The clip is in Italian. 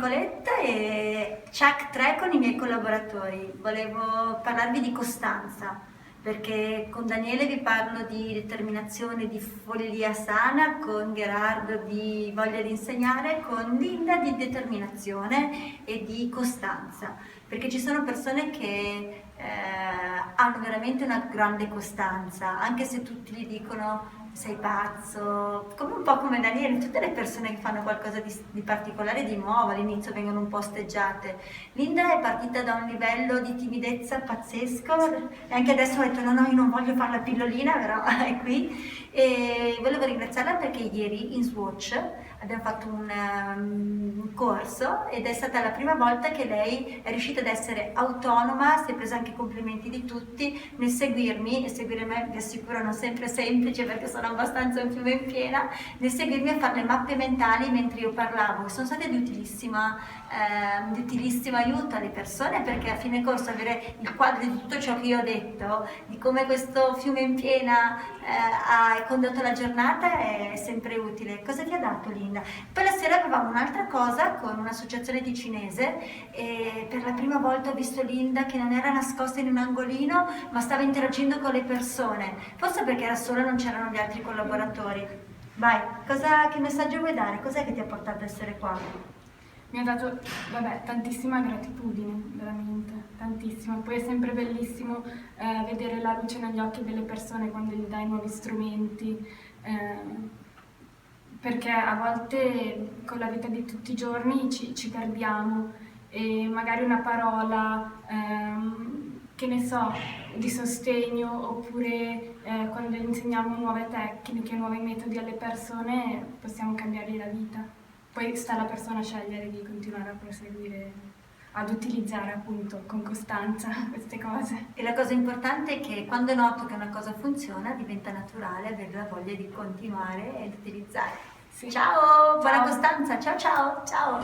Nicoletta e Chuck 3 con i miei collaboratori. Volevo parlarvi di costanza, perché con Daniele vi parlo di determinazione, di follia sana, con Gerardo di voglia di insegnare, con Linda di determinazione e di costanza, perché ci sono persone che hanno veramente una grande costanza, anche se tutti gli dicono sei pazzo, come un po' come Daniele. Tutte le persone che fanno qualcosa di particolare, di nuovo, all'inizio vengono un po' osteggiate. Linda è partita da un livello di timidezza pazzesco e anche adesso ha detto no, io non voglio fare la pillolina, però è qui. E volevo ringraziarla perché ieri in Swatch abbiamo fatto un corso ed è stata la prima volta che lei è riuscita ad essere autonoma, si è presa anche complimenti di tutti nel seguirmi, e seguire me vi assicuro non sempre semplice perché sono abbastanza un fiume in piena, nel seguirmi a fare le mappe mentali mentre io parlavo, sono state di utilissimo aiuto alle persone, perché a fine corso avere il quadro di tutto ciò che io ho detto, di come questo fiume in piena ha condotto la giornata è sempre utile. Cosa ti ha dato Linda? Poi la sera avevamo un'altra cosa con un'associazione ticinese e per la prima volta ho visto Linda che non era nascosta in un angolino ma stava interagendo con le persone, forse perché era sola, non c'erano gli altri collaboratori. Vai, che messaggio vuoi dare? Cos'è che ti ha portato ad essere qua? Mi ha dato, tantissima gratitudine, veramente, tantissima. Poi è sempre bellissimo vedere la luce negli occhi delle persone quando gli dai nuovi strumenti, perché a volte con la vita di tutti i giorni ci perdiamo e magari una parola, che ne so, di sostegno, oppure quando insegniamo nuove tecniche, nuovi metodi alle persone, possiamo cambiargli la vita. Poi sta alla persona a scegliere di continuare a proseguire, ad utilizzare appunto con costanza queste cose. E la cosa importante è che quando noto che una cosa funziona diventa naturale avere la voglia di continuare ed utilizzare. Sì. Ciao, buona Ciao. costanza, ciao ciao, ciao!